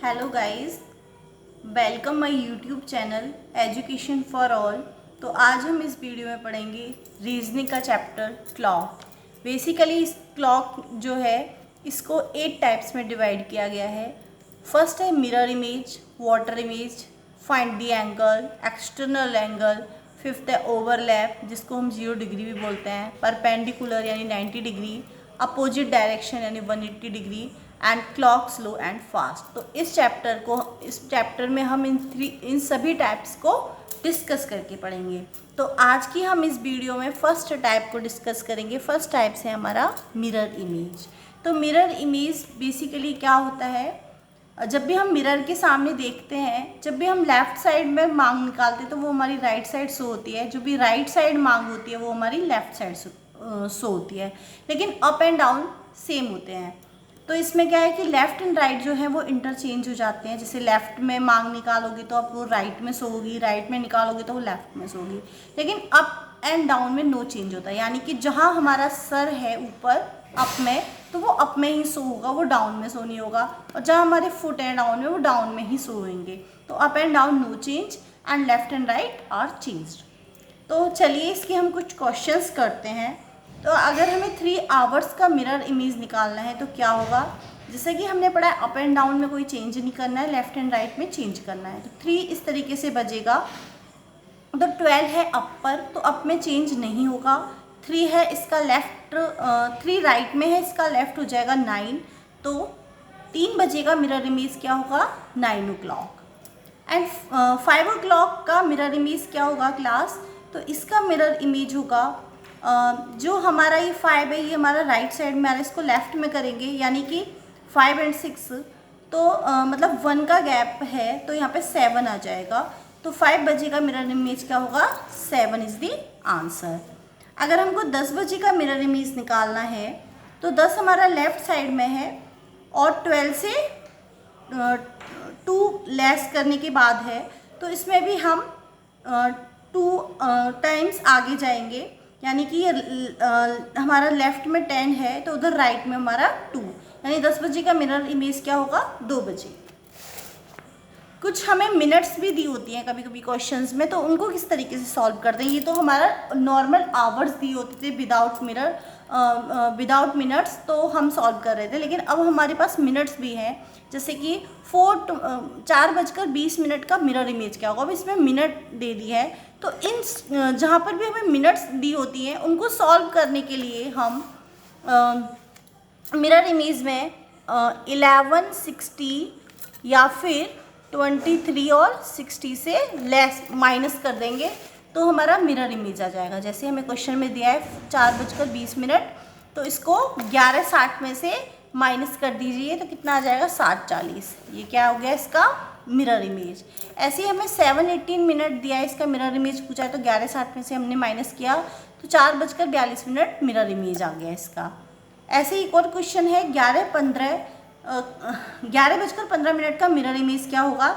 Hello guys, welcome my YouTube channel education for all. तो आज हम इस वीडियो में पढ़ेंगे रीजनिंग का चैप्टर क्लॉक। बेसिकली इस क्लॉक जो है इसको 8 टाइप्स में डिवाइड किया गया है। फर्स्ट है mirror image, water image, find the angle, external angle. Fifth है ओवरलैप जिसको हम 0 डिग्री भी बोलते हैं, परपेंडिकुलर यानी 90 डिग्री, अपोजिट डायरेक्शन यानी 180 degree, and clock slow and fast. तो इस चैप्टर में हम इन सभी टाइप्स को डिस्कस करके पढ़ेंगे। तो आज की हम इस वीडियो में फर्स्ट टाइप को डिस्कस करेंगे। फर्स्ट टाइप से हमारा मिरर इमेज। तो मिरर इमेज बेसिकली क्या होता है, जब भी हम मिरर के सामने देखते हैं, जब भी हम लेफ़्ट साइड में मांग निकालते हैं तो वो हमारी राइट साइड शो होती है, जो भी राइट साइड मांग होती है वो हमारी लेफ़्ट साइड शो होती है, लेकिन अप एंड डाउन सेम होते हैं। तो इसमें क्या है कि लेफ़्ट एंड राइट जो है वो इंटरचेंज हो जाते हैं। जैसे लेफ़्ट में मांग निकालोगे तो अब वो राइट में शो होगी, राइट में निकालोगे तो वो लेफ़्ट में शो होगी, लेकिन अप एंड डाउन में नो चेंज होता है। यानी कि जहाँ हमारा सर है ऊपर अप में तो वो अप में ही शो होगा, वो डाउन में शो नहीं होगा, और जहाँ हमारे फुट है डाउन में वो डाउन में ही शो होंगे। तो up and down no change and left and right are changed. तो चलिए इसके हम कुछ क्वेश्चंस करते हैं। तो अगर हमें 3 आवर्स का मिरर इमेज निकालना है तो क्या होगा, जैसे कि हमने पढ़ा है अप एंड डाउन में कोई चेंज नहीं करना है, लेफ्ट एंड राइट में चेंज करना है। तो 3 इस तरीके से बजेगा। तो 12 है अप पर, तो अप में चेंज नहीं होगा। 3 है इसका लेफ्ट, 3 राइट में है, इसका लेफ्ट हो जाएगा 9। तो 3 बजेगा मिरर इमेज क्या होगा 9 o'clock। एंड 5 o'clock का मिरर इमेज क्या होगा क्लास, तो इसका मिरर इमेज होगा जो हमारा ये 5 है ये हमारा राइट साइड में आ रहा है, इसको लेफ्ट में करेंगे यानी कि 5 and 6, तो मतलब 1 का गैप है तो यहाँ पे 7 आ जाएगा। तो 5 बजे का मिरर इमेज क्या होगा 7 इज़ द आंसर। अगर हमको 10 बजे का मिरर इमेज निकालना है तो 10 हमारा लेफ्ट साइड में है और 12 से 2 लेस करने के बाद है, तो इसमें भी हम 2 टाइम्स आगे जाएंगे। यानी कि ये हमारा लेफ्ट में 10 है तो उधर राइट में हमारा 2, यानी 10 बजे का मिरर इमेज क्या होगा 2 बजे। कुछ हमें मिनट्स भी दी होती हैं कभी कभी क्वेश्चंस में, तो उनको किस तरीके से सॉल्व करते हैं। ये तो हमारा नॉर्मल आवर्स दी होती थे विदाउट मिरर, विदाउट मिनट्स, तो हम सॉल्व कर रहे थे, लेकिन अब हमारे पास मिनट्स भी हैं। जैसे कि 4:20 का मिरर इमेज क्या होगा, अब इसमें मिनट दे दी है। तो इन जहाँ पर भी हमें मिनट्स दी होती हैं उनको सॉल्व करने के लिए हम मिरर इमेज में 11, 60 या फिर 23 और 60 से लेस माइनस कर देंगे तो हमारा मिरर इमेज आ जाएगा। जैसे हमें क्वेश्चन में दिया है 4:20, तो इसको 11:60 में से माइनस कर दीजिए तो कितना आ जाएगा 7:40। ये क्या हो गया इसका मिरर इमेज। ऐसे ही हमें 7:18 दिया है, इसका मिरर इमेज पूछा है, तो 11:60 में से हमने माइनस किया तो 4:42 मिरर इमेज आ गया इसका। ऐसे ही एक और क्वेश्चन है 11:15 का मिरर इमेज क्या होगा,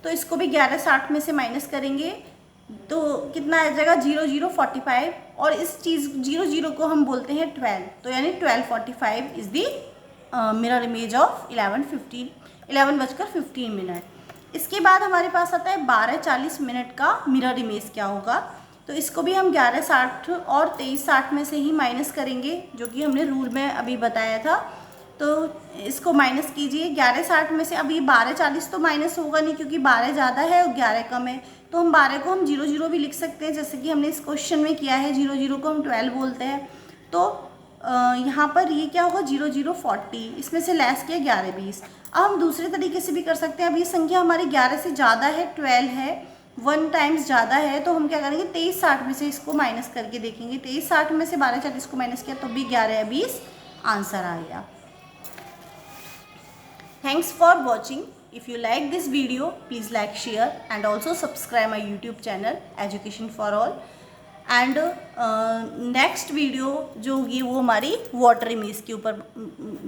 तो इसको भी 11:60 में से माइनस करेंगे तो कितना आ जाएगा 00:45, और इस चीज़ 00 को हम बोलते हैं 12, तो यानी 12:45 is the mirror image of 11:15। इसके बाद हमारे पास आता है 12:40 का मिरर इमेज क्या होगा, तो इसको भी हम 11:60 और 23:60 में से ही माइनस करेंगे, जो कि हमने रूल में अभी बताया था। तो इसको माइनस कीजिए 11:60 में से। अभी 12:40 तो माइनस होगा नहीं क्योंकि 12 ज़्यादा है और 11 कम है, तो हम 12 को हम 00 भी लिख सकते हैं, जैसे कि हमने इस क्वेश्चन में किया है। 00 को हम 12 बोलते हैं। तो यहाँ पर ये क्या होगा 00:40, इसमें से लेस किया 11:20। अब हम दूसरे तरीके से भी कर सकते हैं। अब ये संख्या हमारी 11 से ज़्यादा है, 12 है, 1 टाइम्स ज़्यादा है, तो हम क्या करेंगे 23:60 में से इसको माइनस करके देखेंगे। 23:60 में से 12:40 को माइनस किया तो भी 11:20 आंसर आ गया। Thanks for watching. If you like this video, please like, share and also subscribe my YouTube channel Education for All. And next video जो होगी वो हमारी वाटर इमेज के ऊपर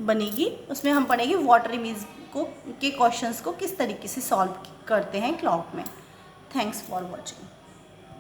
बनेगी। उसमें हम पढ़ेंगे वाटर इमेज को के क्वेश्चंस को किस तरीके से सॉल्व करते हैं क्लॉक में। Thanks for watching.